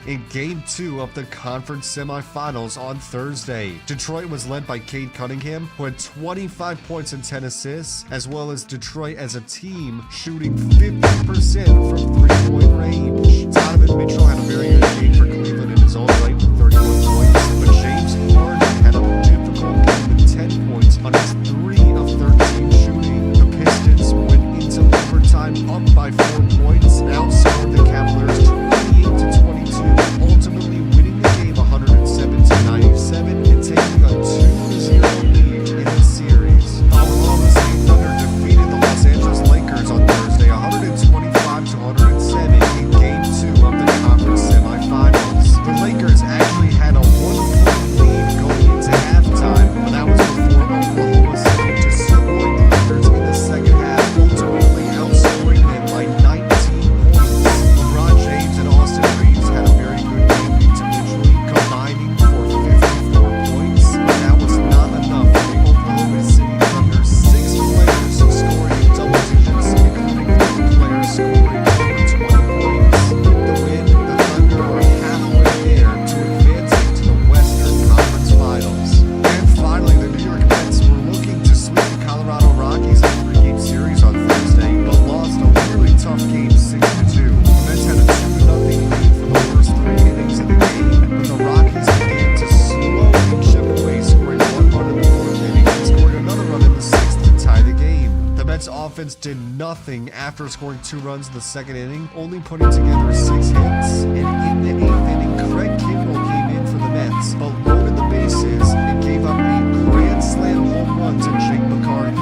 in Game 2 of the conference semifinals on Thursday. Detroit was led by Cade Cunningham, who had 25 points and 10 assists, as well as Detroit as a team shooting 50% from three-point range. Donovan Mitchell had a very good game for Cleveland in his own right with 31 points, but James Harden had a difficult game with 10 points on his 3 of 13 shooting. The Pistons went into overtime up by 4 points and outscored the Cavaliers 28-22, ultimately winning the game 107-97 and taking a 2-0 lead in the series. Oklahoma City Thunder defeated the Los Angeles Lakers on Thursday 125-107 in Game 2 of the conference semifinals. The Lakers actually had a 1-point lead going into halftime, but that was before Oklahoma City destroyed the Lakers in the second half, ultimately outscoring them by 19 points. LeBron James and Austin Reeves had a very good game individually, combining for 54 points, but that was not enough for the Oklahoma City Thunder. 6 players scoring double digits, including 3 players scoring over 20 points. With the win, the Thunder are halfway there to advancing to the Western Conference Finals. And finally, the New York Mets were looking to sweep the Colorado Rockies in a 3-game series on Thursday, but lost a really tough game 6-2. The Mets had a 2-0 lead for the first 3 innings of the game, but the Rockies began to slowly chip away, scoring 1 run in the 4th inning and scoring another run in the 6th to tie the game. The Mets offense did nothing after scoring 2 runs in the 2nd inning, only putting together 6 hits, and in the 8th inning, Craig Kimbrell came in for the Mets, but loaded the bases and gave up a grand slam home run to Jake McCarthy.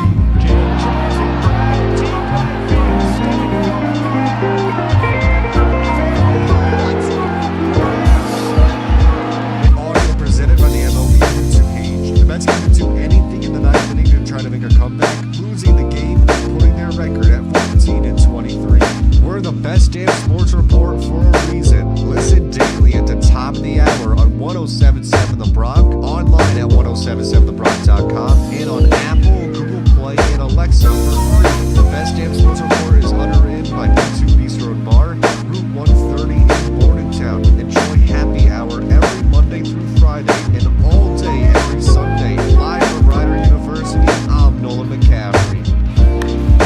Audio presented by the MLB YouTube page. The Mets couldn't do anything in the 9th inning to try to make a comeback, losing the game and putting their record at 14-23. We're the best damn sports report for a reason. Listen daily at the top of the hour on 107.7 The Bronx, online at 107.7thebronx.com, and on Apple, Google Play, and Alexa for free. The best damn sports report is underwritten by B2 Beast Road Bar, Route 130 in Bordentown. Enjoy happy hour every Monday through Friday and all day every Sunday. Live from Rider University, I'm Nolan McCaffrey.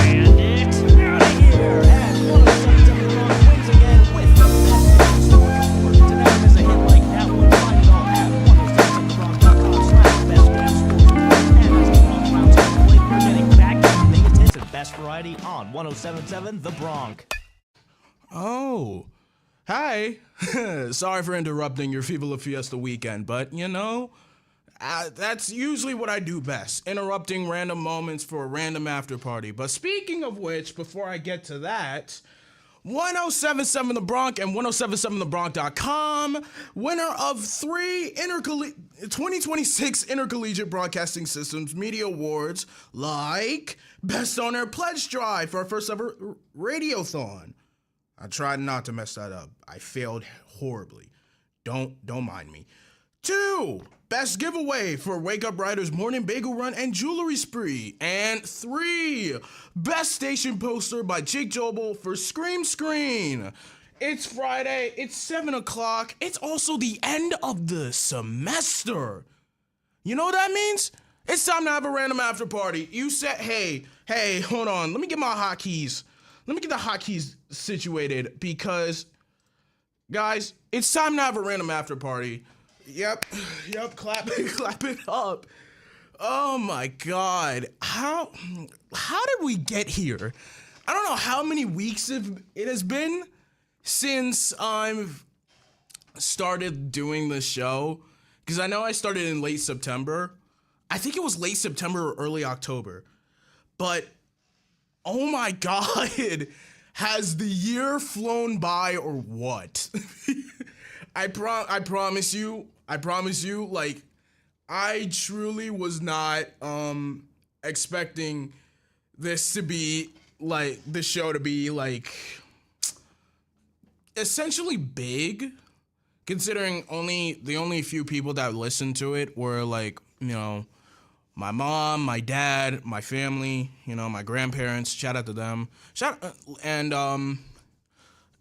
And it's out of here at 107.7 The Bronx wins again with the best damn sports report. To never miss a hit like that one, find it all at 107thebronx.com/best damn sports report. And as the Bronx rounds out the week, we're getting back to the biggest hits and best variety on 107.7 The Bronx. Oh, hi. Sorry for interrupting your Viva La Fiesta weekend, but that's usually what I do best, interrupting random moments for a random after party. But speaking of which, before I get to that, 107.7 The Bronx and 107.7thebronx.com, winner of 3 2026 Intercollegiate Broadcasting Systems Media Awards, like Best On Air Pledge Drive for our first ever radiothon. I tried not to mess that up. I failed horribly. Don't mind me. 2, Best Giveaway for Wake Up Riders Morning Bagel Run and Jewelry Spree. And 3, Best Station Poster by Jake Jobel for Scream Screen. It's Friday. It's 7 o'clock. It's also the end of the semester. You know what that means? It's time to have a random after party. You said, hey, hold on. Let me get my hotkeys. Let me get the hotkeys situated because, guys, it's time to have a random after party. Yep, clap it up. Oh my God, how did we get here? I don't know how many weeks it has been since I've started doing this show, because I know I started in late September. I think it was late September or early October, but oh my God, has the year flown by or what? I promise you, like, I truly was not expecting this to be, like, the show to be, like, essentially big, considering the only few people that listened to it were, like, my mom, my dad, my family, my grandparents. Shout out to them.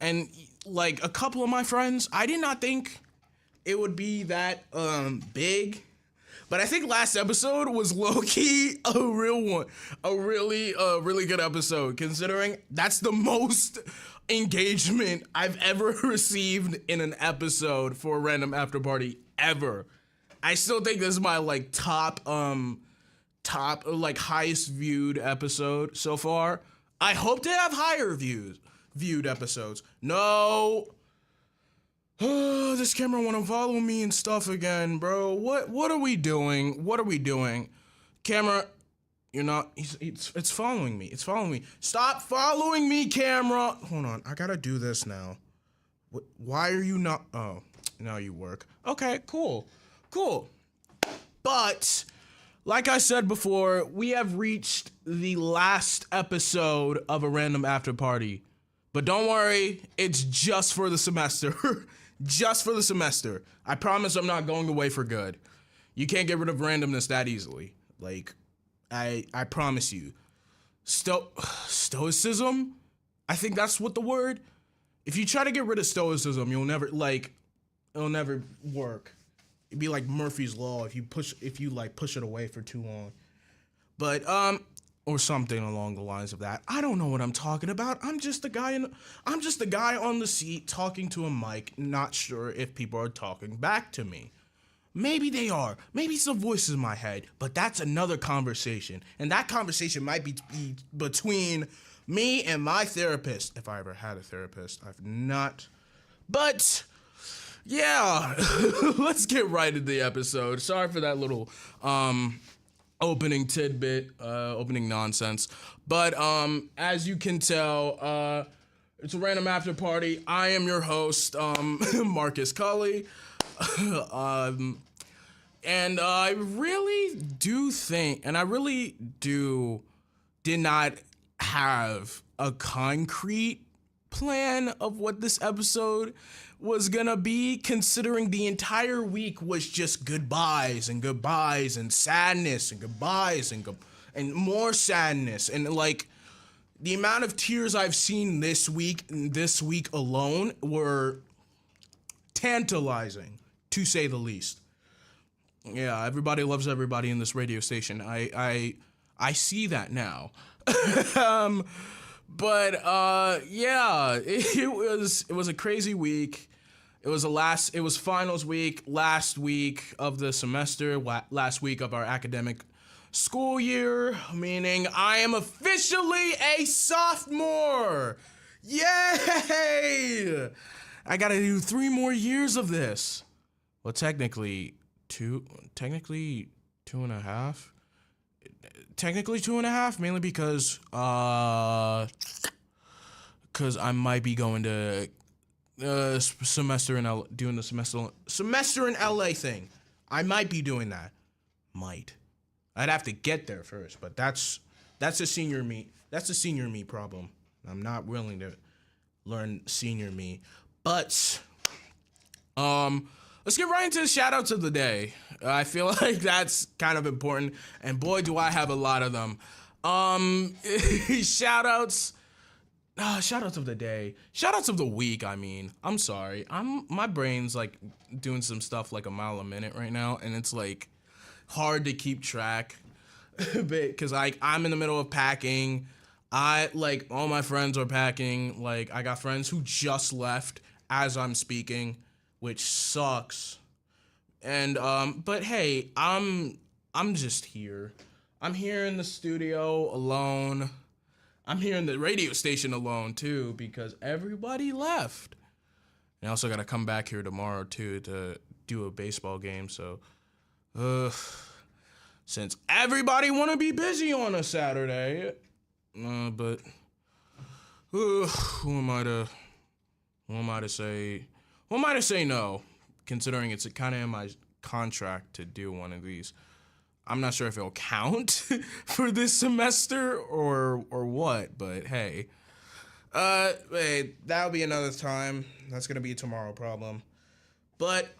And like a couple of my friends, I did not think it would be that big. But I think last episode was low-key a real one. A really good episode, considering that's the most engagement I've ever received in an episode for a Random After Party ever. I still think this is my like top like highest viewed episode so far. I hope to have higher viewed episodes. No. Oh, this camera wanna follow me and stuff again, bro. What are we doing? What are we doing? Camera, you're not, it's following me. It's following me. Stop following me, camera. Hold on, I gotta do this now. Why are you not, oh, now you work. Okay, cool. But, like I said before, we have reached the last episode of a Random After Party. But don't worry, it's just for the semester. Just for the semester. I promise I'm not going away for good. You can't get rid of randomness that easily. Like, I promise you. Stoicism? I think that's what the word. If you try to get rid of stoicism, it'll never work. It'd be like Murphy's Law if you push it away for too long. But, or something along the lines of that. I don't know what I'm talking about. I'm just the guy on the seat talking to a mic, not sure if people are talking back to me. Maybe they are. Maybe it's the voices in my head, but that's another conversation. And that conversation might be between me and my therapist, if I ever had a therapist. I've not. But yeah, let's get right into the episode. Sorry for that little opening tidbit, opening nonsense. But as you can tell, it's a Random After Party. I am your host, Marcus Cully. And I really do think, and I really did not have a concrete plan of what this episode was gonna be, considering the entire week was just goodbyes and sadness and goodbyes and more sadness, and like the amount of tears I've seen this week alone were tantalizing, to say the least. Yeah, everybody loves everybody in this radio station. I see that now. But yeah, it was a crazy week. It was finals week, last week of the semester, last week of our academic school year, meaning I am officially a sophomore. Yay! I gotta do 3 more years of this. Well, technically 2.5. Technically 2.5, mainly because I might be going to semester in doing the semester in LA thing. I might be doing that. I'd have to get there first, but that's a senior me. That's a senior me problem. I'm not willing to learn senior me. But let's get right into the shout outs of the day. I feel like that's kind of important, and boy do I have a lot of them. Shout outs of the day. Shout outs of the week, I mean. I'm sorry. My brain's like doing some stuff like a mile a minute right now, and it's like hard to keep track because I'm in the middle of packing. All my friends are packing. Like, I got friends who just left as I'm speaking, which sucks. And but hey, I'm just here. I'm here in the studio alone. I'm here in the radio station alone too, because everybody left. And I also gotta come back here tomorrow too to do a baseball game. So, since everybody wanna be busy on a Saturday, but who am I to say no? Considering it's kind of in my contract to do one of these. I'm not sure if it'll count for this semester or what, but hey. That'll be another time. That's gonna be a tomorrow problem. But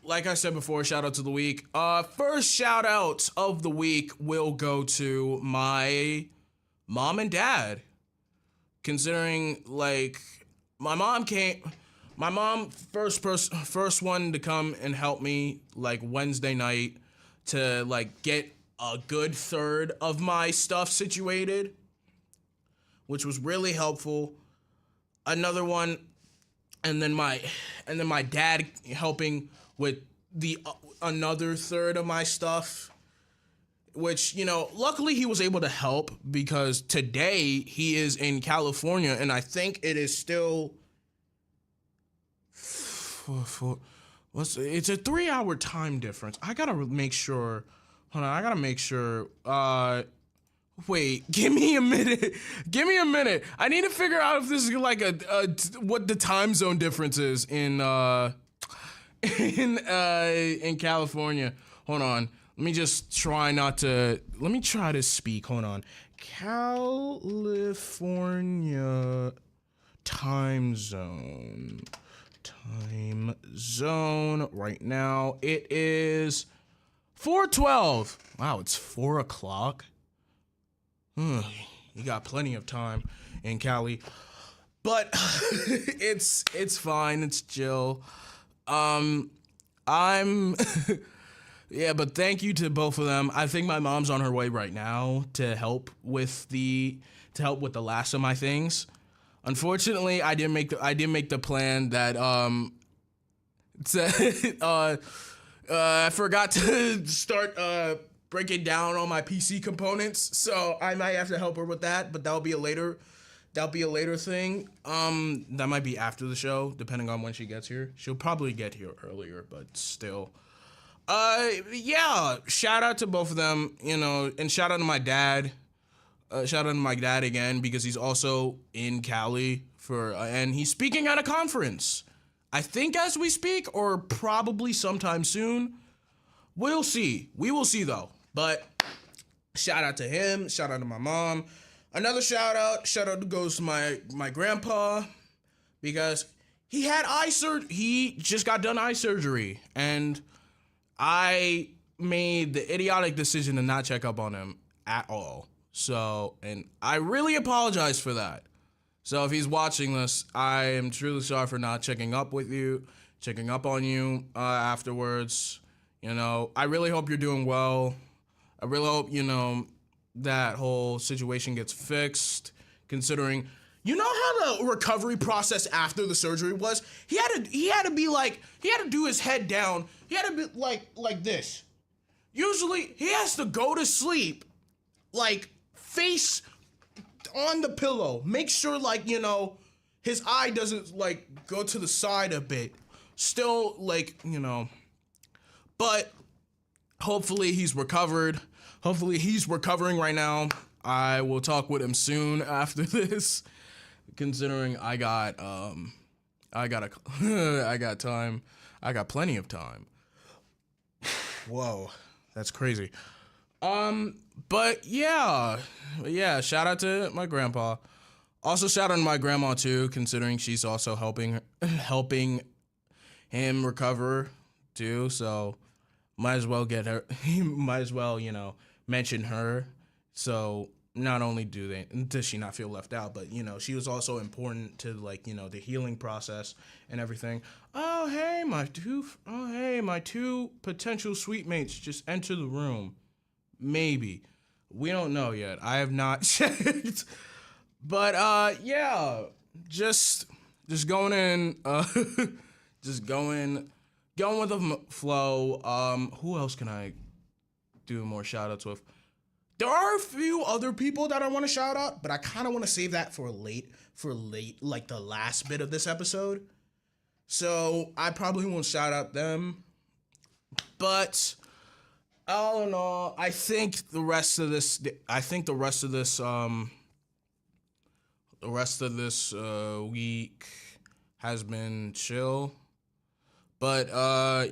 like I said before, shout out to the week. First shout out of the week will go to my mom and dad. Considering like my mom came My mom first one to come and help me like Wednesday night to like get a good third of my stuff situated, which was really helpful. Another one, and then my dad helping with the another third of my stuff, which, you know, luckily he was able to help because today he is in California and I think it is still it's a 3-hour time difference. I gotta make sure. Hold on, I gotta make sure. Wait, give me a minute. I need to figure out if this is like a what the time zone difference is in California. Hold on. Let me just try not to. Let me try to speak. Hold on. California time zone. Right now it is 4:12. Wow, it's 4 o'clock. You got plenty of time in Cali, but it's fine. It's chill. I'm yeah, but thank you to both of them. I think my mom's on her way right now to help with the last of my things. Unfortunately, I didn't make the plan that I forgot to start breaking down all my PC components, so I might have to help her with that, but that'll be a later thing. That might be after the show, depending on when she gets here. She'll probably get here earlier, but still. Yeah, shout out to both of them, you know, and shout out to my dad. Shout out to my dad again, because he's also in Cali and he's speaking at a conference. I think as we speak, or probably sometime soon. We'll see. We will see though. But shout out to him. Shout out to my mom. Another shout out goes to my grandpa, because he had eye surgery. He just got done eye surgery, and I made the idiotic decision to not check up on him at all. So, and I really apologize for that. So if he's watching this, I am truly sorry for not checking up on you afterwards. You know, I really hope you're doing well. I really hope, you know, that whole situation gets fixed, considering, you know how the recovery process after the surgery was? He had to do his head down. He had to be like this. Usually he has to go to sleep like face on the pillow. Make sure, like, you know, his eye doesn't like go to the side a bit. Still, like, you know, but hopefully he's recovered. Hopefully he's recovering right now. I will talk with him soon after this, considering I got time. I got plenty of time. Whoa, that's crazy. But yeah, shout out to my grandpa. Also shout out to my grandma too, considering she's also helping him recover too. So might as well get her. Might as well, you know, mention her. So not only does she not feel left out, but, you know, she was also important to, like, you know, the healing process and everything. Oh hey, my two potential suite mates just enter the room. Maybe. We don't know yet. I have not checked. But yeah, just going in, just going with the flow. Who else can I do more shout outs with? There are a few other people that I want to shout out, but I kind of want to save that for late, like the last bit of this episode. So I probably won't shout out them. But all in all, I think the rest of this week has been chill. But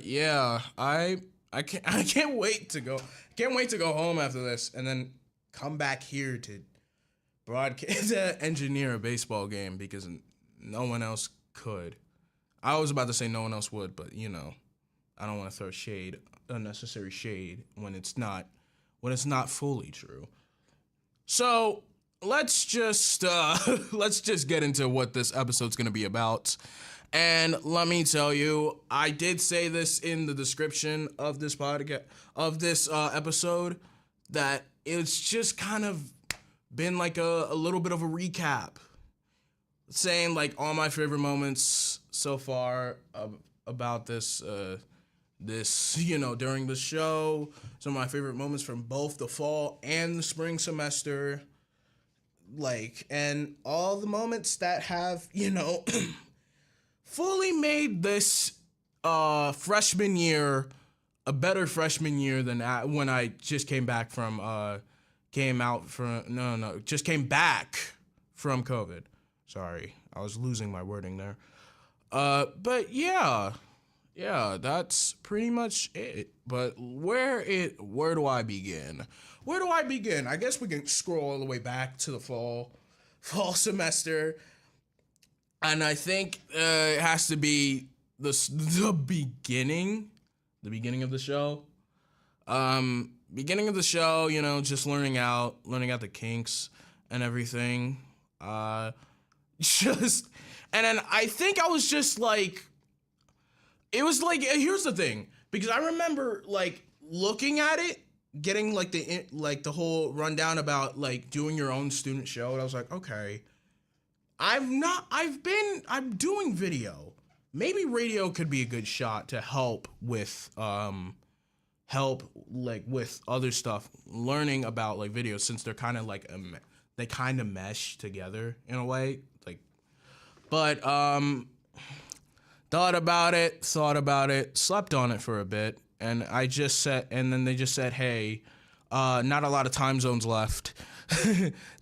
yeah, I can't wait to go home after this and then come back here to broadcast engineer a baseball game, because no one else could. I was about to say no one else would, but, you know, I don't want to throw unnecessary shade when it's not fully true. So let's just let's just get into what this episode's gonna be about. And let me tell you, I did say this in the description of this podcast, of this episode, that it's just kind of been like a little bit of a recap, saying like all my favorite moments so far about this during the show, some of my favorite moments from both the fall and the spring semester, like, and all the moments that have fully made this freshman year a better freshman year than when I just came back from came back from COVID. Sorry, I was losing my wording there. But yeah, that's pretty much it. But where do I begin? I guess we can scroll all the way back to the fall semester. And I think it has to be the beginning of the show. Beginning of the show, just learning out the kinks and everything. And then I think I was just like, it was like, here's the thing, because I remember like looking at it, getting like the whole rundown about like doing your own student show, and I was like, okay, I'm doing video. Maybe radio could be a good shot to help with with other stuff, learning about like videos, since they're kind of like they kind of mesh together in a way, like. But thought about it, slept on it for a bit, and then they just said, hey, not a lot of time zones left,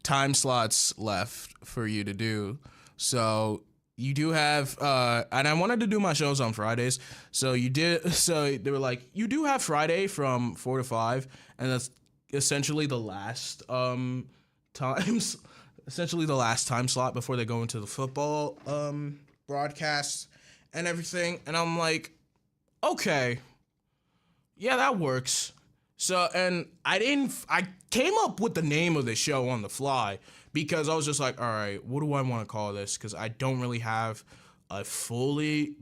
time slots left for you to do. So you do have, and I wanted to do my shows on Fridays. So they were like, you do have Friday from 4 to 5, and that's essentially the last time slot before they go into the football broadcast and everything. And I'm like, okay, yeah, that works. So, and I came up with the name of the show on the fly, because I was just like, all right, what do I want to call this? Because I don't really have a fully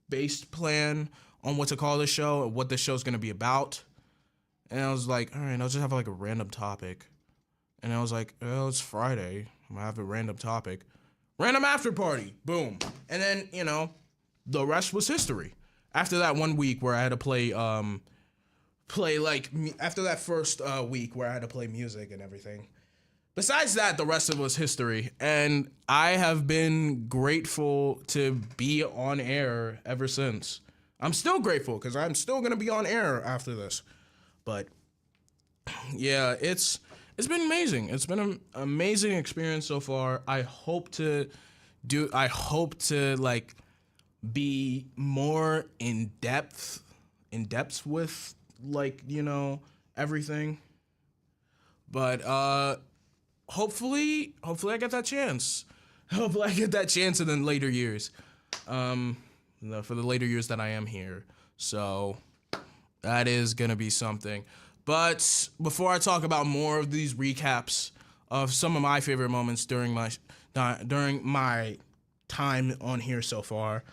based plan on what to call this show or what this show's going to be about. And I was like, all right, I'll just have like a random topic. And I was like, oh, it's Friday, I'm gonna have a random topic. Random Afterparty, boom. And then, the rest was history. After that 1 week where I had to play after that first week where I had to play music and everything. Besides that, the rest of it was history. And I have been grateful to be on air ever since. I'm still grateful, because I'm still going to be on air after this. But yeah, it's been amazing. It's been an amazing experience so far. I hope to like be more in depth with like, everything. But hopefully I get that chance. Hopefully I get that chance in the later years. For the later years that I am here. So that is gonna be something. But before I talk about more of these recaps of some of my favorite moments during my time on here so far,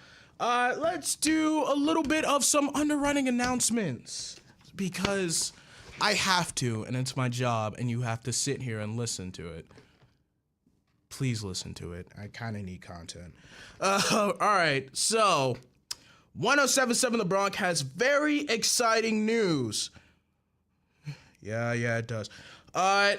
let's do a little bit of some underwriting announcements, because I have to, and it's my job, and you have to sit here and listen to it. Please listen to it. I kind of need content. All right, so 107.7 The Bronx has very exciting news. Yeah, it does. Our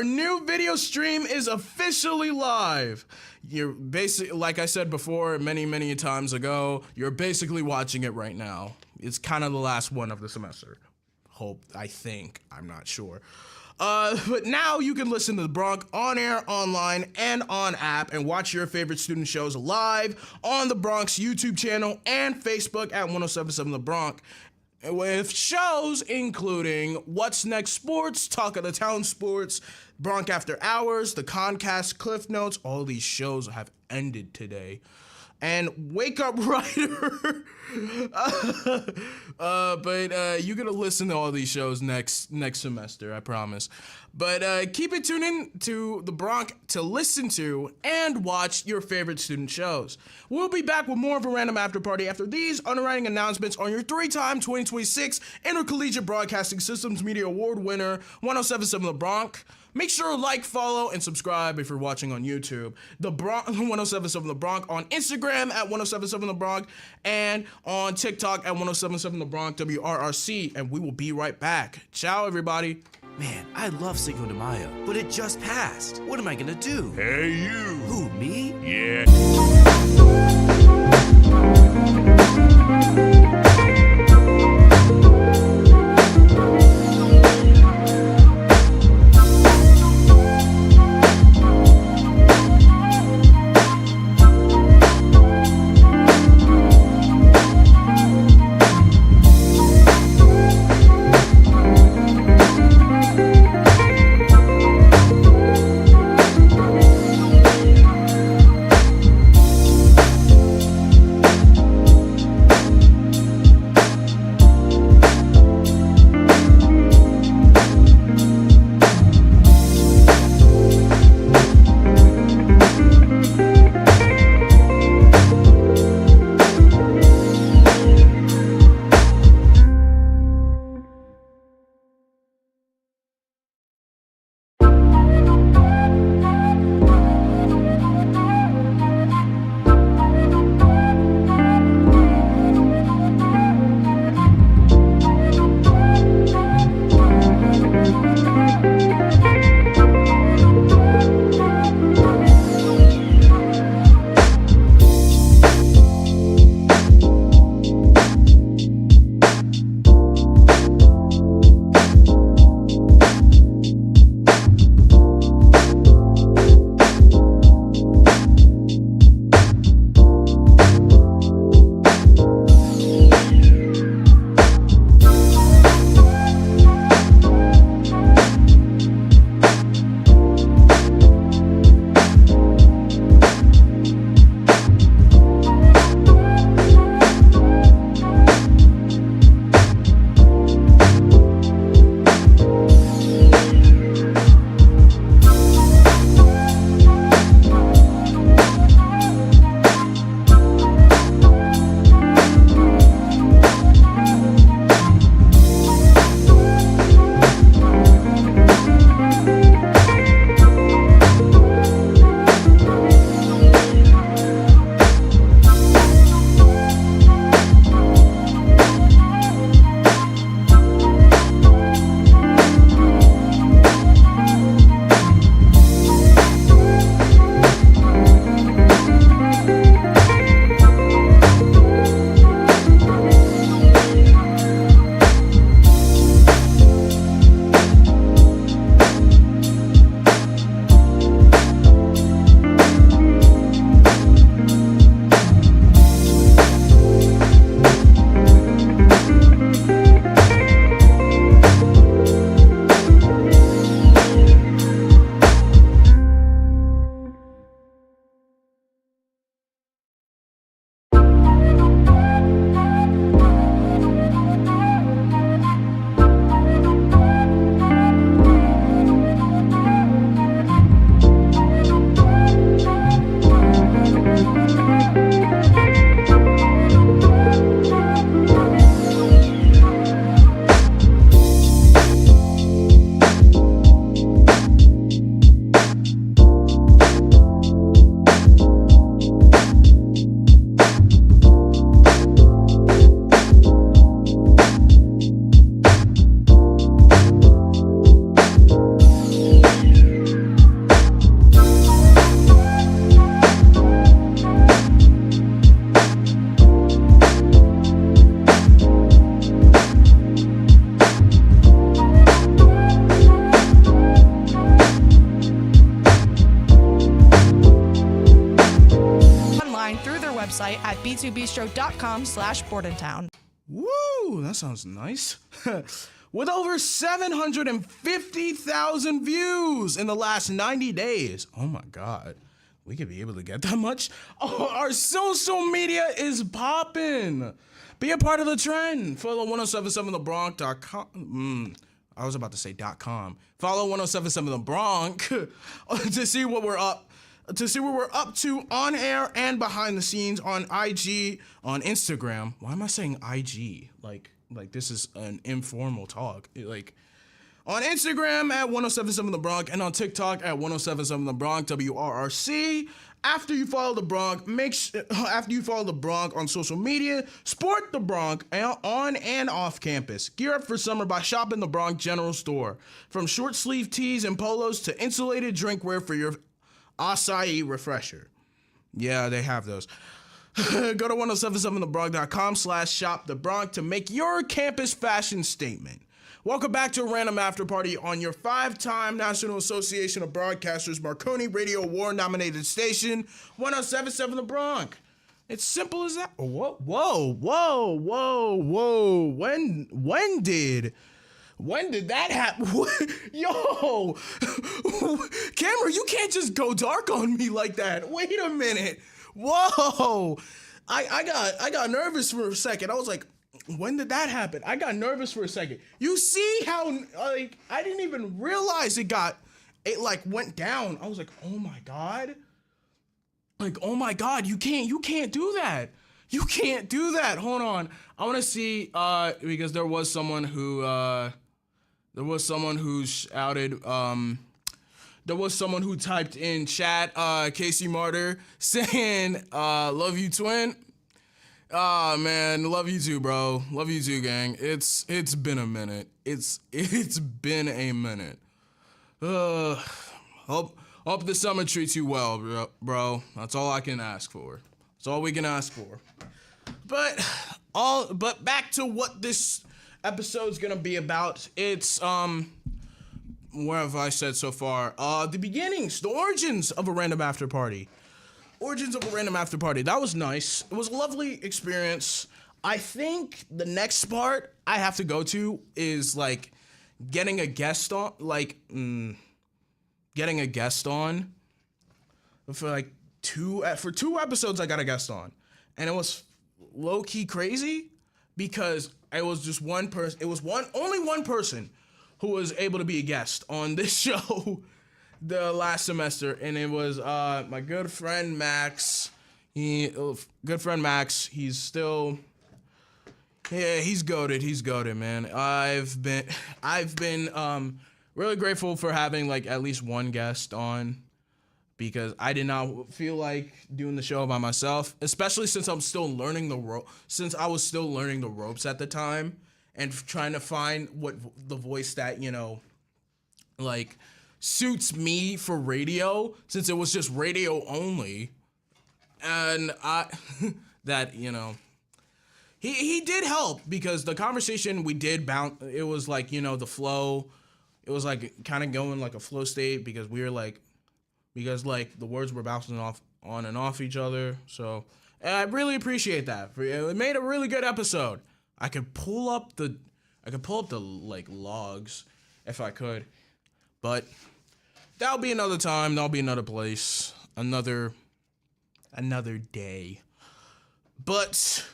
new video stream is officially live. You're basically, like I said before, many times ago, you're basically watching it right now. It's kind of the last one of the semester. I'm not sure. But now you can listen to The Bronx on air, online, and on app, and watch your favorite student shows live on The Bronx YouTube channel and Facebook at 107.7 The Bronx. With shows including What's Next Sports, Talk of the Town Sports, Bronx After Hours, The Concast, Cliff Notes. All these shows have ended today. and Wake Up Writer. But you're gonna listen to all these shows next semester, I promise. But keep it tuned in to the Bronx to listen to and watch your favorite student shows. We'll be back with more of a Random After Party after these underwriting announcements on your 3-time 2026 Intercollegiate Broadcasting Systems Media Award winner, 1077 The Bronx. Make sure to like, follow, and subscribe if you're watching on YouTube. The Bronx 1077 The Bronx on Instagram at 1077 The Bronx and on TikTok at 1077 The Bronx WRRC. And we will be right back. Ciao, everybody. Man, I love Cinco de Mayo, but it just passed. What am I gonna do? Hey, you. Who, me? Yeah. website at b2bistro.com/Bordentown. Woo, that sounds nice. With over 750,000 views in the last 90 days. Oh my God. we could be able to get that much. Oh, our social media is popping. Be a part of the trend. Follow 1077thebronx.com. I was about to say .com. Follow 1077 The Bronx to see what we're up. To see what we're up to on air and behind the scenes on IG, on Instagram. Why am I saying IG? Like this is an informal talk. Like on Instagram at 1077 The Bronx and on TikTok at 1077 The Bronx WRRC. After you follow the Bronx, after you follow the Bronx on social media, sport the Bronx on and off campus. Gear up for summer by shopping the Bronx General Store. From short sleeve tees and polos to insulated drinkware for your acai refresher. Yeah, they have those. Go to 1077thebronx.com/shop the Bronx to make your campus fashion statement. Welcome back to a Random Afterparty on your 5-time National Association of Broadcasters Marconi Radio Award-nominated station, 1077 The Bronx. It's simple as that. Whoa. When did that happen? Yo, Cameron, you can't just go dark on me like that. Wait a minute. Whoa, I got nervous for a second. I was like, when did that happen? I got nervous for a second. You see how I didn't even realize it went down. I was like, oh my god. Oh my god, you can't do that. You can't do that. Hold on. I want to see because there was someone who shouted there was someone who typed in chat Casey Martyr saying love you twin. Man, love you too, bro. Love you too, gang. It's been a minute. It's been a minute. Hope the summer treats you well, bro. That's all I can ask for. That's all we can ask for. But back to what this episode's gonna be about. It's what have I said so far? The beginnings, the origins of a Random Afterparty. Origins of a Random Afterparty. That was nice. It was a lovely experience. I think the next part I have to go to is like getting a guest on, getting a guest on for two episodes. I got a guest on, and it was low key crazy because it was just one person. It was only one person who was able to be a guest on this show the last semester, and it was my good friend Max. He's still, yeah, he's goated, man. I've been really grateful for having at least one guest on, because I did not feel like doing the show by myself, especially since I'm still learning since I was still learning the ropes at the time and trying to find what the voice that, suits me for radio, since it was just radio only. And he did help, because the conversation we did bounce, it was the flow, it was kind of going a flow state, because we were because the words were bouncing on and off each other. So I really appreciate that. It made a really good episode. I could pull up the logs if I could, but that'll be another time. That'll be another place, another day. But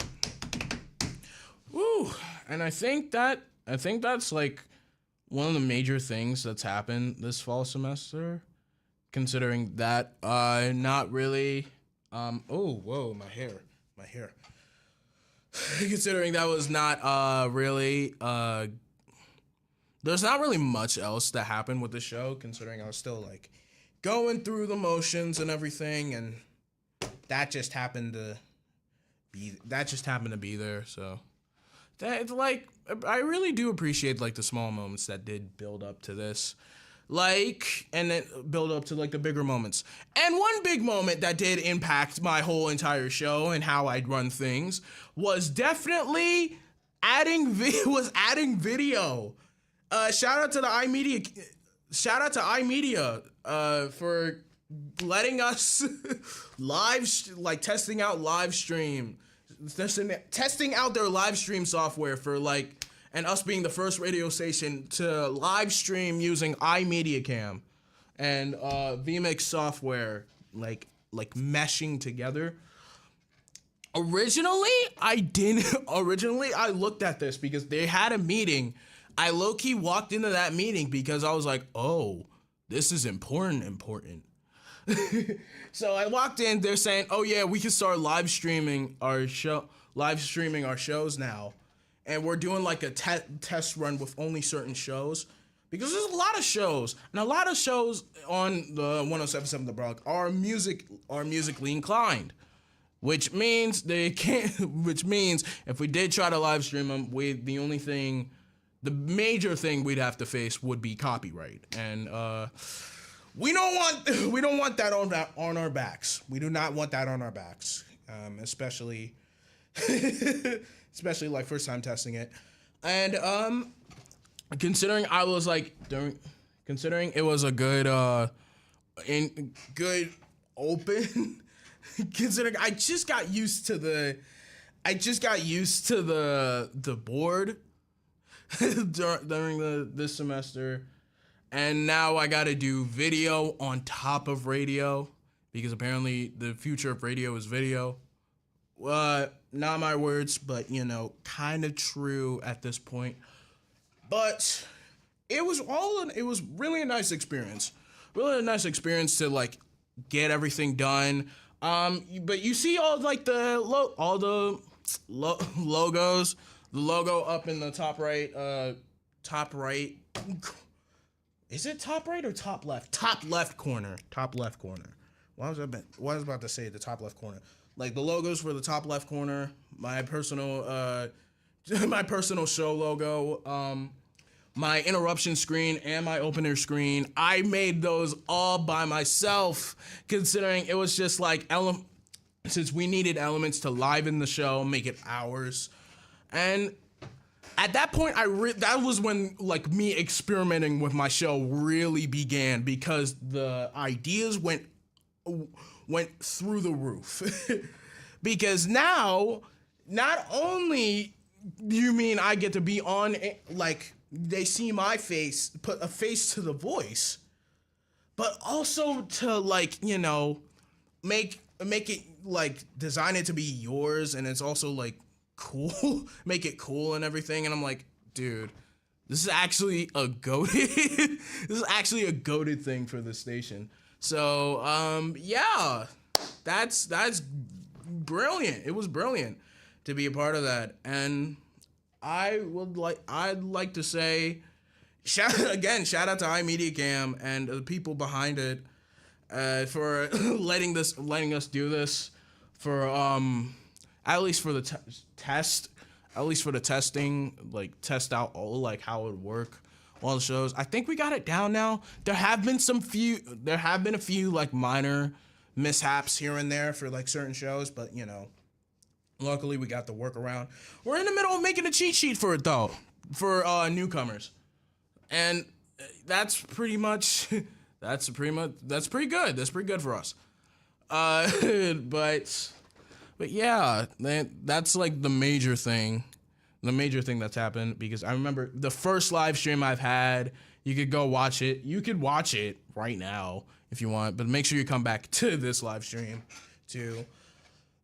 woo, and I think that's one of the major things that's happened this fall semester, considering that not really oh whoa, my hair considering that was not really there's not really much else that happened with the show, considering I was still going through the motions and everything, and that just happened to be there. So that I really do appreciate the small moments that did build up to this, and then build up to the bigger moments. And one big moment that did impact my whole entire show and how I'd run things was definitely adding video. Shout out to iMedia for letting us testing out live stream, testing out their live stream software for and us being the first radio station to live stream using iMedia Cam and vMix software, like meshing together. Originally, I looked at this because they had a meeting. I low-key walked into that meeting because I was like, oh, this is important. So I walked in, they're saying, oh yeah, we can start live streaming our shows now. And we're doing like a test run with only certain shows. Because there's a lot of shows. And a lot of shows on the 107.7 The Bronx are musically inclined. Which means if we did try to live stream them, the major thing we'd have to face would be copyright, and we don't want that on our backs. We do not want that on our backs, especially like first time testing it, and considering it was a good open. Considering I just got used to the board during this semester, and now I gotta do video on top of radio because apparently the future of radio is video. Not my words, but kind of true at this point. But it was really a nice experience. Really a nice experience to like get everything done. But you see all like the logos, the logo up in the top right. Is it top right or top left? Top left corner. Why was I about to say the top left corner? Like the logos for the top left corner. My personal show logo. My interruption screen and my opener screen. I made those all by myself, considering it was just like since we needed elements to liven the show, make it ours. And at that point, that was when like me experimenting with my show really began, because the ideas went through the roof. Because now, not only you mean I get to be on like, they see my face, put a face to the voice, but also to like, make it like design it to be yours, and it's also like cool, make it cool and everything. And I'm like, dude, this is actually a goated thing for this station. So yeah, that's brilliant. It was brilliant to be a part of that. And I'd like to say, shout out to iMediaCam and the people behind it for letting us do this, for at least for the testing, like test out all like how it would work, all the shows. I think we got it down now. There have been a few like minor mishaps here and there for like certain shows, but luckily we got the workaround. We're in the middle of making a cheat sheet for it though, for newcomers, and that's pretty good. That's pretty good for us. But yeah, that's like the major thing that's happened, because I remember the first live stream I've had. You could go watch it. You could watch it right now if you want, but make sure you come back to this live stream too.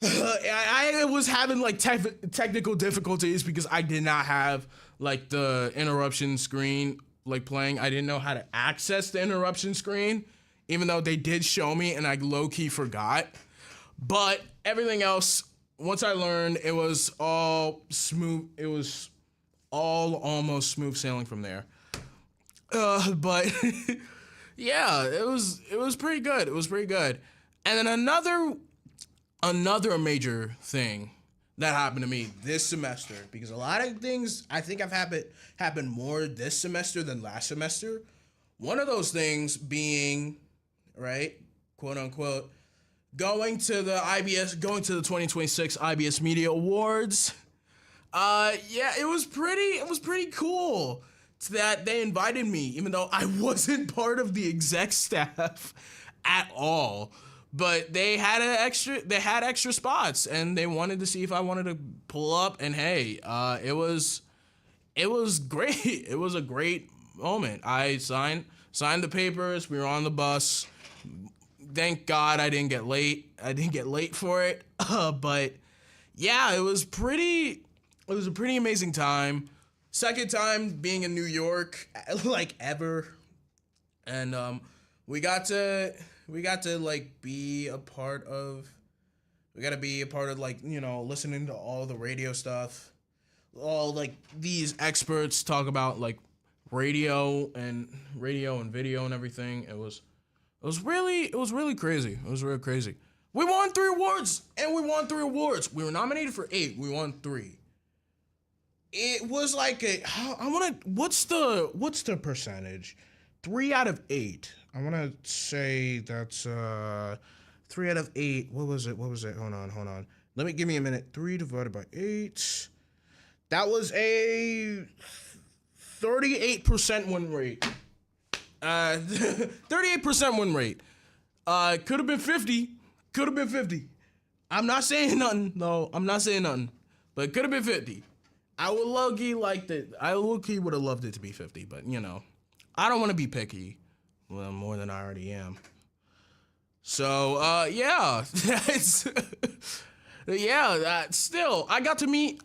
I was having like technical difficulties because I did not have like the interruption screen like playing. I didn't know how to access the interruption screen, even though they did show me and I low-key forgot. But everything else, once I learned, it was all smooth. It was all almost smooth sailing from there. But yeah, it was pretty good. It was pretty good. And then another major thing that happened to me this semester, because a lot of things I think have happened more this semester than last semester. One of those things being, right, quote unquote, going to the 2026 IBS Media Awards. Yeah, it was pretty cool that they invited me, even though I wasn't part of the exec staff at all. But they had extra spots, and they wanted to see if I wanted to pull up. And hey, it was great. It was a great moment. I signed the papers. We were on the bus, thank God I didn't get late. I didn't get late for it. But yeah, it was a pretty amazing time. Second time being in New York, like, ever. And we got to like be a part of like, you know, listening to all the radio stuff. All like these experts talk about like radio and video and everything. It was really crazy. It was really crazy. We won 3 awards, and we won 3 awards. We were nominated for 8. We won 3. It was like what's the percentage? 3 out of 8. I want to say that's 3 out of 8. What was it? Hold on. Give me a minute. 3 divided by 8. That was a 38% win rate. 38% win rate. Could have been 50. Could have been 50. I'm not saying nothing. No, I'm not saying nothing. But it could have been 50. I would low-key would have loved it to be 50, but, you know, I don't want to be picky. Well, more than I already am. So, yeah, still, I got to meet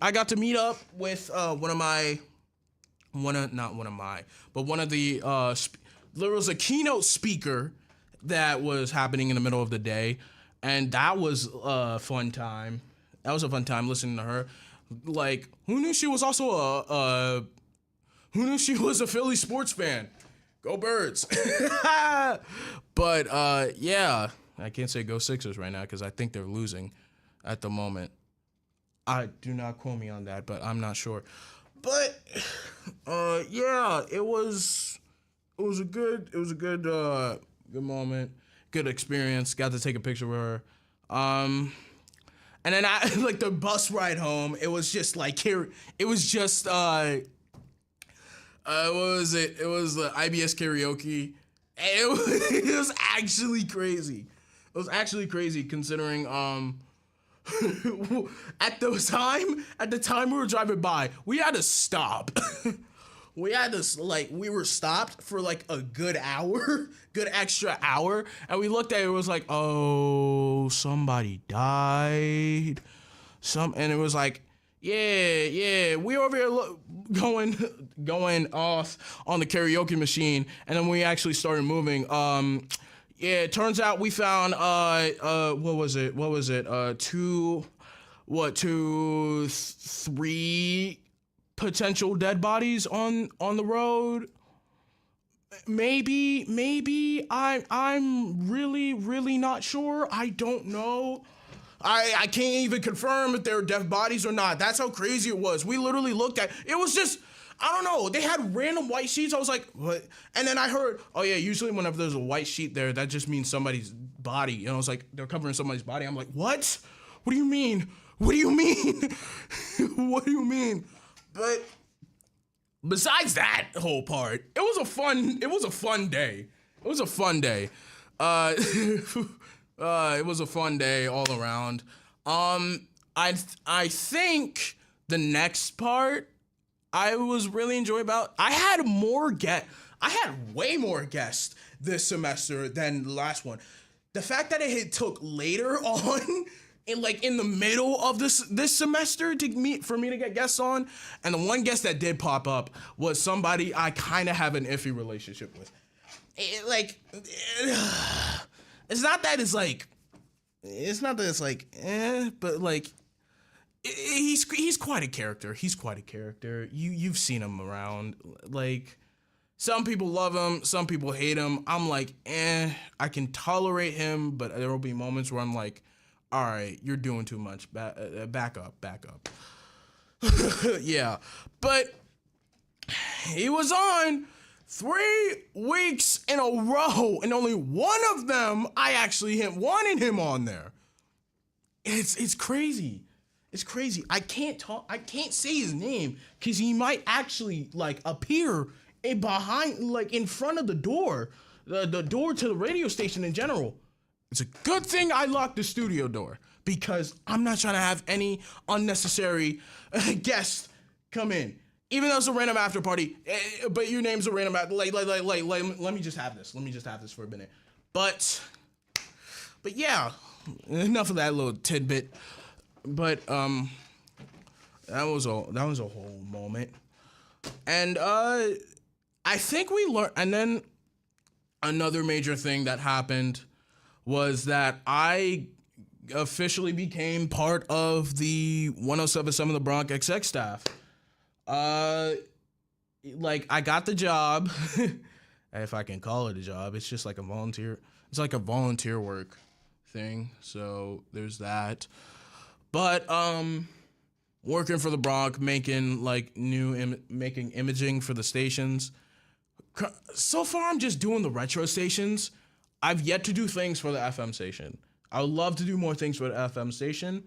up with one of the, there was a keynote speaker that was happening in the middle of the day, and that was a fun time. That was a fun time listening to her. Like, who knew she was also who knew she was a Philly sports fan? Go Birds. But, yeah, I can't say go Sixers right now because I think they're losing at the moment. Do not quote me on that, but I'm not sure. But, yeah, it was a good moment, good experience. Got to take a picture with her. And then like the bus ride home, it was just like what was it? It was the IBS karaoke. It was actually crazy. It was actually crazy considering at the time we were driving by, we had to stop. We were stopped for like a good extra hour, and we looked at it, it was like, oh, somebody died. And it was like, yeah, we over here going off on the karaoke machine, and then we actually started moving. Yeah, it turns out we found what was it? 3 potential dead bodies on the road. Maybe I'm really not sure. I don't know. I can't even confirm if they're dead bodies or not. That's how crazy it was. We literally looked at it. Was just, I don't know. They had random white sheets. I was like, what? And then I heard, oh yeah, usually whenever there's a white sheet there, that just means somebody's body. And I was like, they're covering somebody's body. I'm like, what? What do you mean? What do you mean? What do you mean? But besides that whole part, it was a fun day. It was a fun day. It was a fun day all around. I think the next part I was really enjoying about, I had way more guests this semester than the last one. The fact that it took later on, in the middle of this semester for me to get guests on, and the one guest that did pop up was somebody I kind of have an iffy relationship with. It's not that it's like, but like, he's quite a character. He's quite a character. You've seen him around. Like, some people love him, some people hate him. I'm like, I can tolerate him, but there will be moments where I'm like, all right, you're doing too much. Back up. Yeah, but he was on 3 weeks in a row, and only one of them I actually wanted him on there. It's crazy. It's crazy. I can't say his name because he might actually like appear in front of the door, the door to the radio station in general. It's a good thing I locked the studio door because I'm not trying to have any unnecessary guests come in. Even though it's a random after party, but your name's a random after, let me just have this. Let me just have this for a minute. But But yeah, enough of that little tidbit. But that was a whole moment. And I think we learned, and then another major thing that happened was that I officially became part of the 107.7 The Bronx XX staff. Like, I got the job, if I can call it a job. It's just like a volunteer. It's like a volunteer work thing. So there's that. But working for the Bronx, making like making imaging for the stations. So far, I'm just doing the retro stations. I've yet to do things for the FM station. I would love to do more things for the FM station,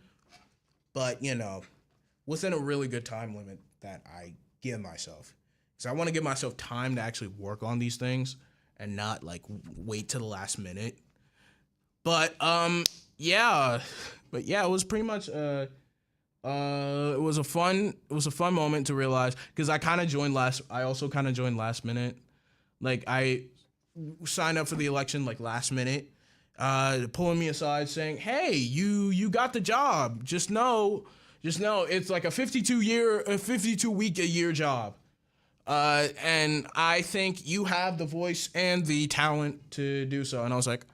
but you know, within a really good time limit that I give myself. So I want to give myself time to actually work on these things and not like wait to the last minute. But yeah, it was pretty much it was a fun moment to realize, because I also kind of joined last minute. Like, I signed up for the election like last minute, pulling me aside saying, "Hey, you got the job. Just know it's like a 52 week a year job. And I think you have the voice and the talent to do so." And I was like,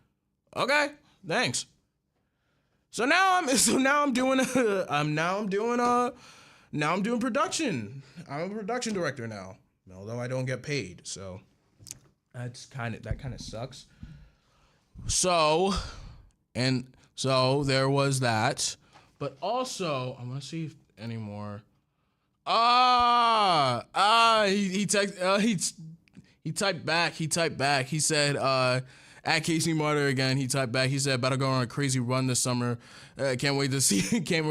"Okay, thanks." So now I'm doing production. I'm a production director now, although I don't get paid. So that kind of sucks. So there was that, but also I want to see if any more. He typed back. He said, at Casey Martyr again. He typed back. He said, "About to go on a crazy run this summer. Can't wait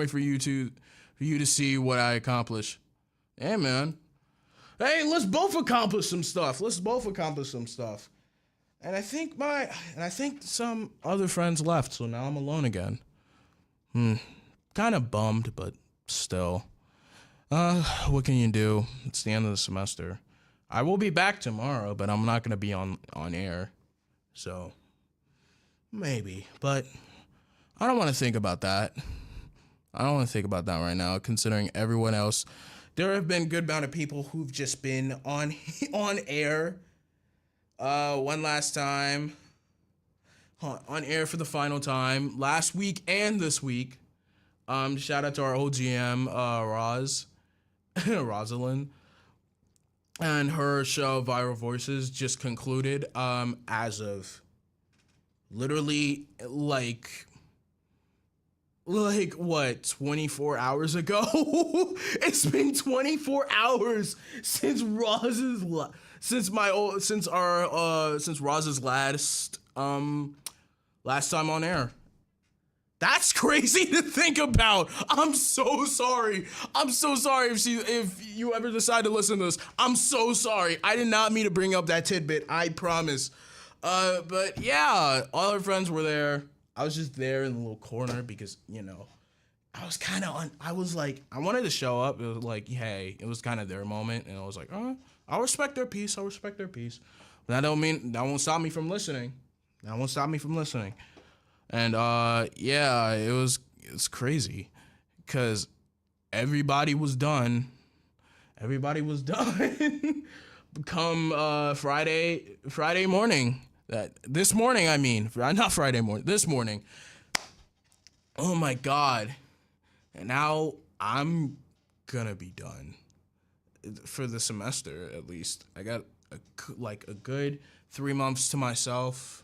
for you to see what I accomplish." Hey, man. Hey, let's both accomplish some stuff. And I think some other friends left, so now I'm alone again. Kind of bummed, but still. What can you do? It's the end of the semester. I will be back tomorrow, but I'm not going to be on air. So, maybe. But I don't want to think about that. Right now, considering everyone else. There have been a good amount of people who've just been on air one last time. On air for the final time. Last week and this week. Shout out to our old GM, Rosalind. And her show, Viral Voices, just concluded as of literally like what, 24 hours ago? It's been 24 hours since Roz's last time on air. That's crazy to think about. I'm so sorry if you ever decide to listen to this. I'm so sorry. I did not mean to bring up that tidbit. I promise. But yeah, all our friends were there. I was just there in the little corner because, you know, I wanted to show up. It was like, hey, it was kind of their moment. And I was like, I'll respect their peace. But that won't stop me from listening. And yeah, it's crazy because everybody was done. Come Friday morning. This morning. Oh my God. And now I'm gonna be done for the semester, at least. I got a good 3 months to myself.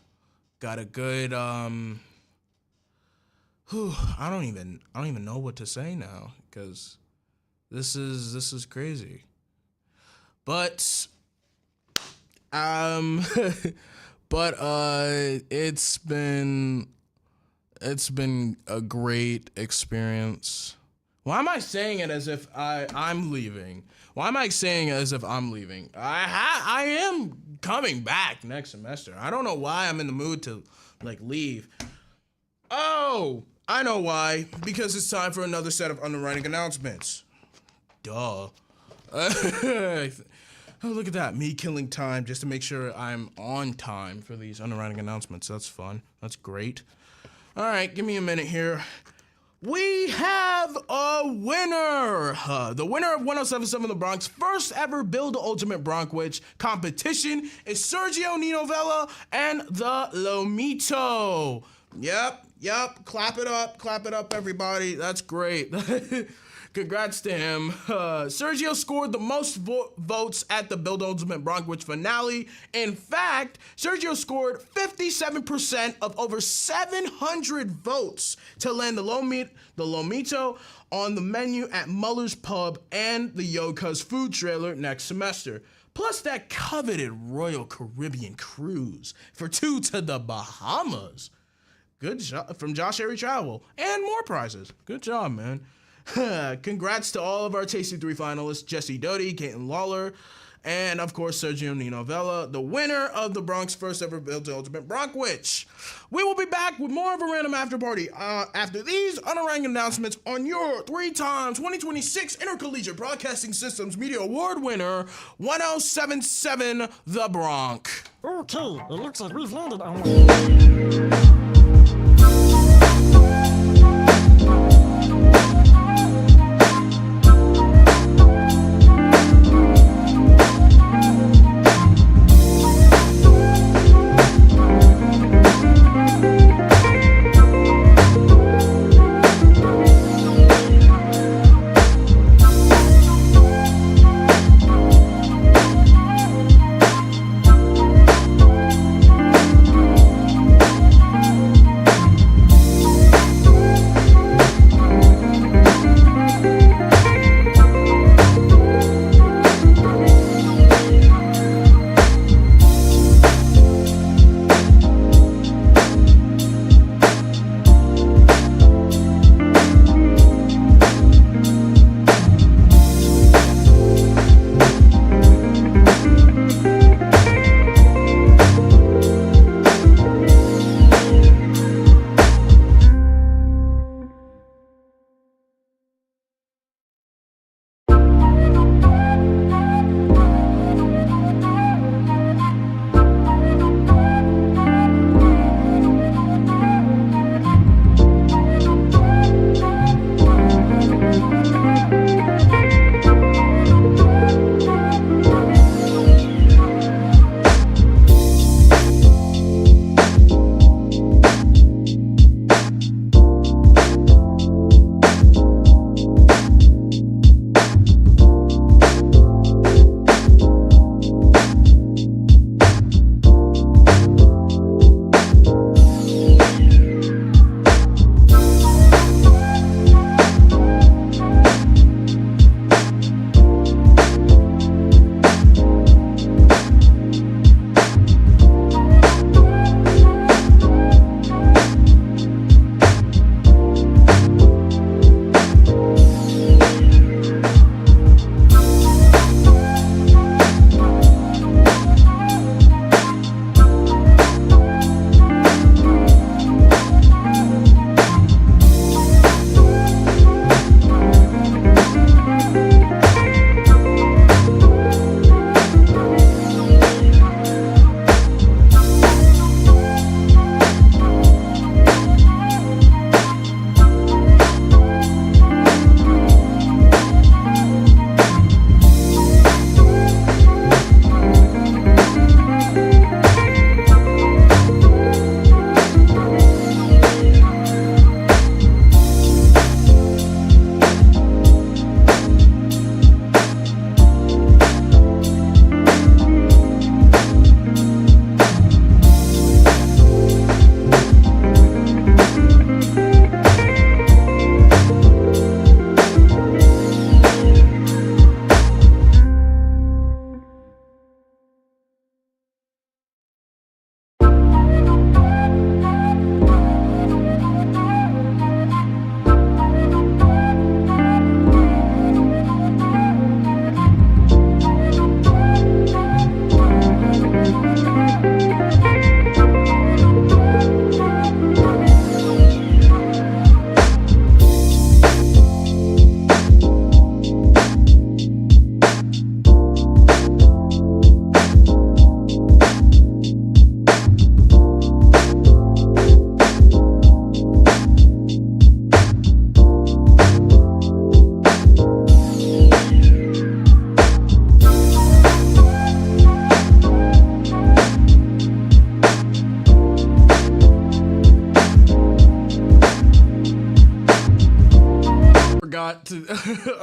Got a good I don't even know what to say now, because this is crazy. But it's been a great experience. Why am I saying it as if I'm leaving? I am coming back next semester. I don't know why I'm in the mood to leave. Oh, I know why. Because it's time for another set of underwriting announcements. Duh. Oh, look at that. Me killing time just to make sure I'm on time for these underwriting announcements. That's fun. That's great. All right, give me a minute here. We have a winner! The winner of 1077 The Bronx first ever Build the Ultimate Bronkwich competition is Sergio Ninovella and the Lomito. Yep, clap it up, everybody. That's great. Congrats to him. Sergio scored the most votes at the Build Ultimate Bronkwich finale. In fact, Sergio scored 57% of over 700 votes to land the Lomito on the menu at Muller's Pub and the Yoka's food trailer next semester. Plus that coveted Royal Caribbean cruise for 2 to the Bahamas. Good job from Josh Harry Travel and more prizes. Good job, man. Congrats to all of our Tasty 3 finalists, Jesse Doty, Caitlin Lawler, and of course Sergio Ninovella, the winner of the Bronx first ever Build the Ultimate Bronkwich. We will be back with more of a Random After Party after these honoring announcements on your 3-time 2026 Intercollegiate Broadcasting Systems Media Award winner, 1077 The Bronx. Okay, it looks like we've landed on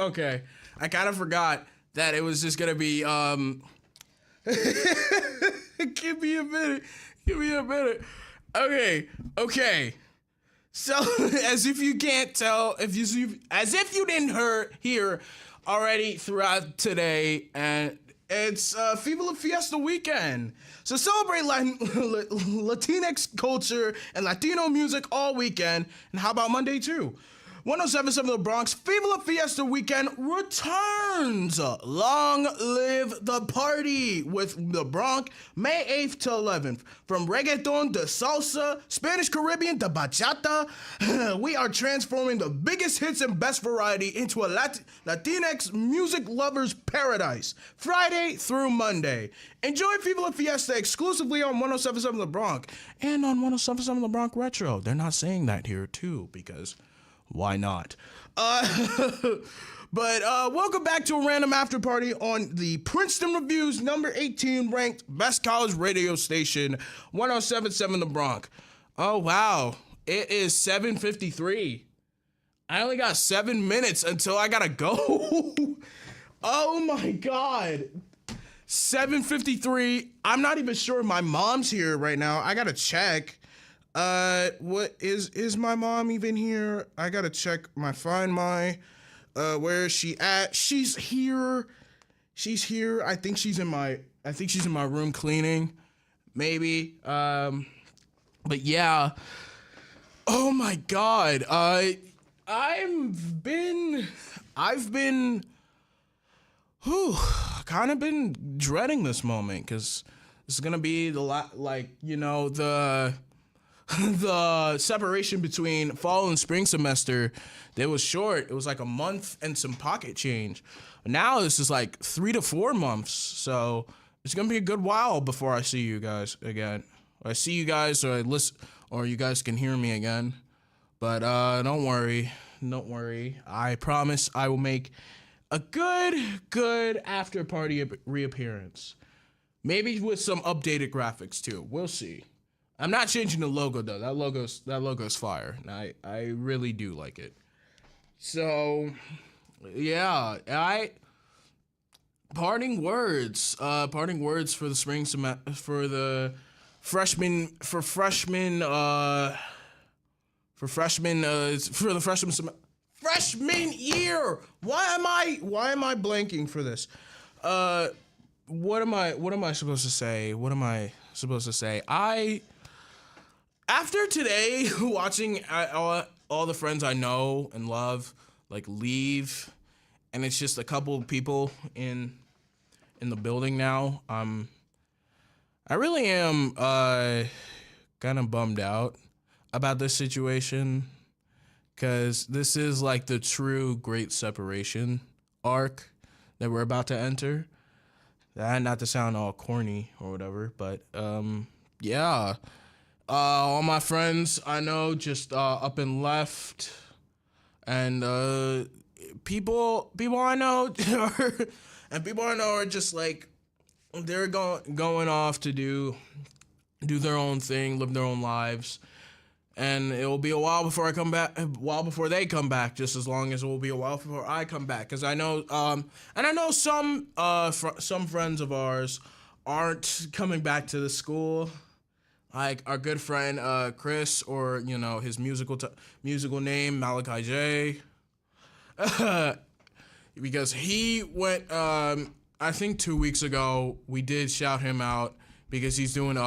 Okay. I kind of forgot that it was just gonna be Give me a minute. Okay. So, as if you can't tell, as if you didn't hear already throughout today, and it's Viva La Fiesta weekend. So celebrate Latinx culture and Latino music all weekend. And how about Monday too? 107.7 The Bronx Viva La Fiesta weekend returns. Long live the party with the Bronx, May 8th to 11th. From reggaeton to salsa, Spanish Caribbean to bachata, we are transforming the biggest hits and best variety into a Latinx music lover's paradise. Friday through Monday. Enjoy Viva La Fiesta exclusively on 107.7 The Bronx and on 107.7 The Bronx Retro. They're not saying that here too because why not? But welcome back to a Random Afterparty on the Princeton Review's number 18 ranked best college radio station, 107.7 The Bronx. Oh, wow. It is 7:53. I only got 7 minutes until I gotta go. Oh, my God. 7:53. I'm not even sure if my mom's here right now. I gotta check. What is my mom even here? I gotta check find my, where is she at? She's here. I think she's in my room cleaning, maybe. But yeah. Oh my God. I've been, kind of been dreading this moment, cause it's gonna be the separation between fall and spring semester, it was short. It was like a month and some pocket change. Now this is like 3 to 4 months. So it's going to be a good while before I see you guys again. I see you guys or you guys can hear me again. But don't worry. I promise I will make a good after party reappearance. Maybe with some updated graphics too. We'll see. I'm not changing the logo though. That logo's fire. And I really do like it. So, yeah, parting words for the spring semester, for the freshman freshman year. Why am I blanking for this? What am I supposed to say? After today, watching all the friends I know and love leave, and it's just a couple of people in the building now. I really am kind of bummed out about this situation, because this is like the true great separation arc that we're about to enter. Not to sound all corny or whatever, but yeah. All my friends I know just up and left, and people I know are just like, they're going off to do their own thing, live their own lives, and it will be a while before before they come back, just as long as it will be a while before I come back, because I know and I know some friends of ours aren't coming back to the school. Like our good friend Chris, or his musical name Malachi J, because he went. I think 2 weeks ago we did shout him out because he's doing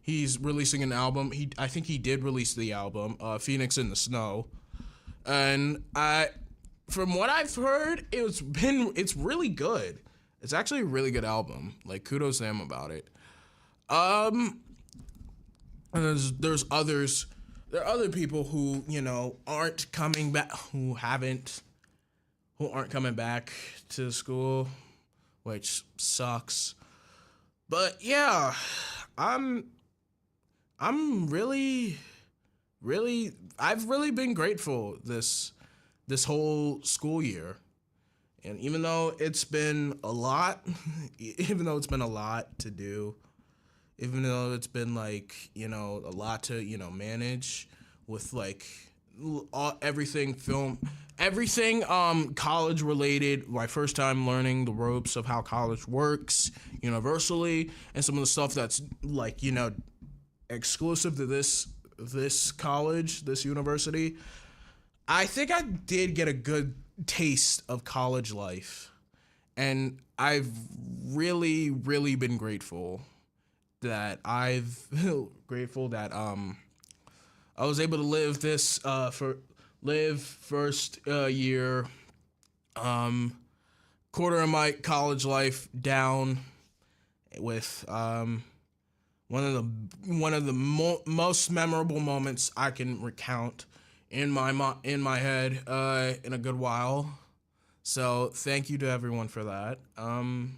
he's releasing an album. I think he did release the album Phoenix in the Snow, and from what I've heard, it's really good. It's actually a really good album. Like, kudos to him about it. And there are other people who, aren't coming back, who aren't coming back to school, which sucks. But yeah, I'm really, I've really been grateful this whole school year. And even though it's been a lot to do, even though it's been a lot to, manage with everything college related. My first time learning the ropes of how college works universally, and some of the stuff that's like, exclusive to this college, this university. I think I did get a good taste of college life, and I've really, really been grateful that I was able to live this first year, quarter of my college life down with one of the most memorable moments I can recount in my head in a good while. So thank you to everyone for that. And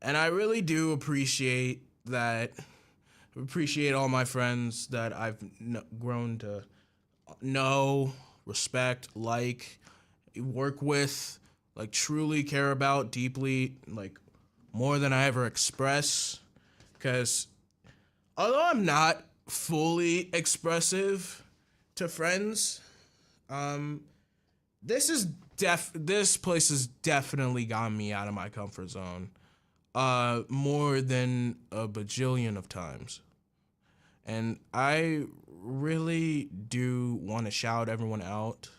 I really do appreciate that. Appreciate all my friends that I've grown to know, respect, work with, truly care about deeply, more than I ever express. Because although I'm not fully expressive to friends, this place has definitely gotten me out of my comfort zone more than a bajillion of times. And I really do want to shout everyone out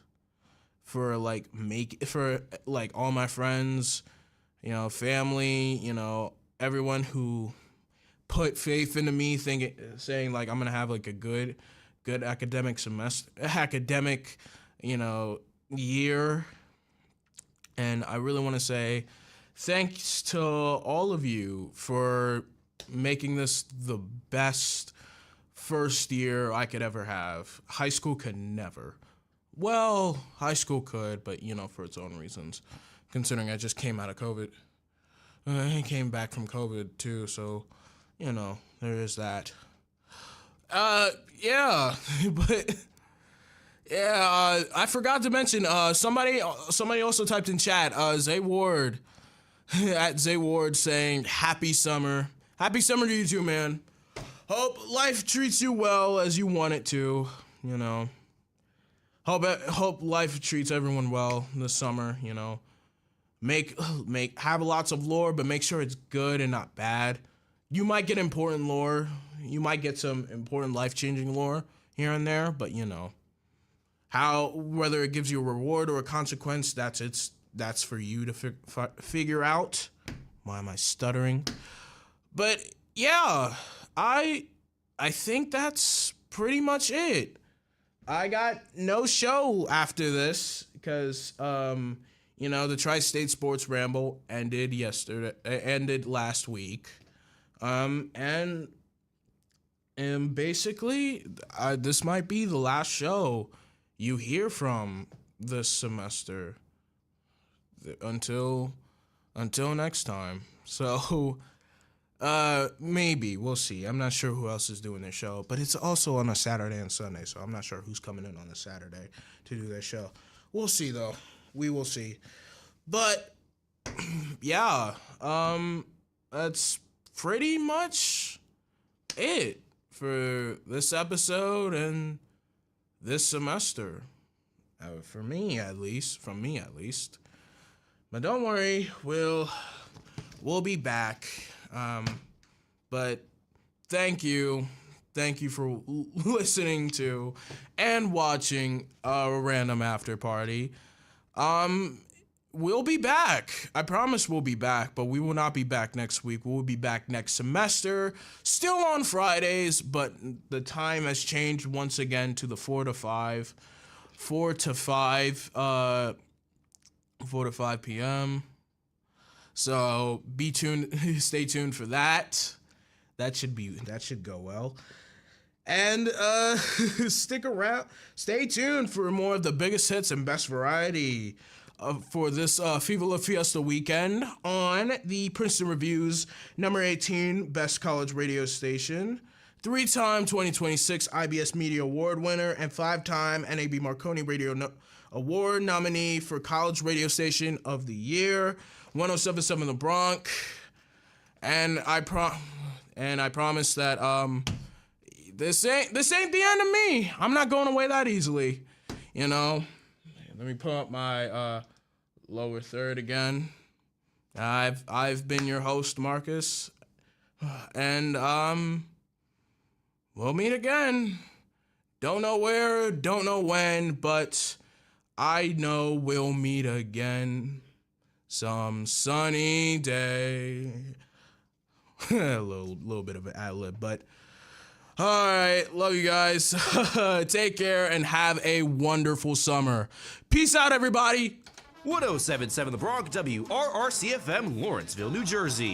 for all my friends, family, everyone who put faith into me, saying I'm gonna have a good academic year. And I really want to say thanks to all of you for making this the best first year I could ever have. High school could never. Well, high school could, but for its own reasons. Considering I just came out of COVID. I came back from COVID too, so there is that. Yeah, but yeah, I forgot to mention. Somebody also typed in chat. Zay Ward at Zay Ward saying happy summer. Happy summer to you too, man. Hope life treats you well as you want it to. Hope life treats everyone well this summer. Have lots of lore, but make sure it's good and not bad. You might get important lore. You might get some important life-changing lore here and there, but whether it gives you a reward or a consequence, that's for you to figure out. Why am I stuttering? But yeah, I think that's pretty much it. I got no show after this because the Tri-State Sports Ramble ended last week. And basically, this might be the last show you hear from this semester until next time. So, maybe we'll see. I'm not sure who else is doing their show, but it's also on a Saturday and Sunday, so I'm not sure who's coming in on a Saturday to do their show. We'll see though. We will see. But yeah, that's pretty much it for this episode and this semester. From me at least. But don't worry, we'll be back. But thank you for listening to and watching a Random After Party. We'll be back. I promise we'll be back, but we will not be back next week. We'll be back next semester, still on Fridays, but the time has changed once again to the 4 to 5 p.m. So be tuned, stay tuned for that. That should go well. And stick around, stay tuned for more of the biggest hits and best variety for this Viva La Fiesta weekend on the Princeton Review's number 18 Best College Radio Station. 3-time 2026 IBS Media Award winner and 5-time NAB Marconi Radio Award nominee for College Radio Station of the Year, 107.7 The Bronx. And I promise that this ain't the end of me. I'm not going away that easily. You know, let me put up my lower third again. I've been your host, Marcus, and we'll meet again. Don't know where, don't know when, but I know we'll meet again some sunny day. a little bit of an ad-lib, but all right, love you guys. Take care and have a wonderful summer. Peace out, everybody. 1077 The Bronx, WRRC-FM, Lawrenceville, New Jersey.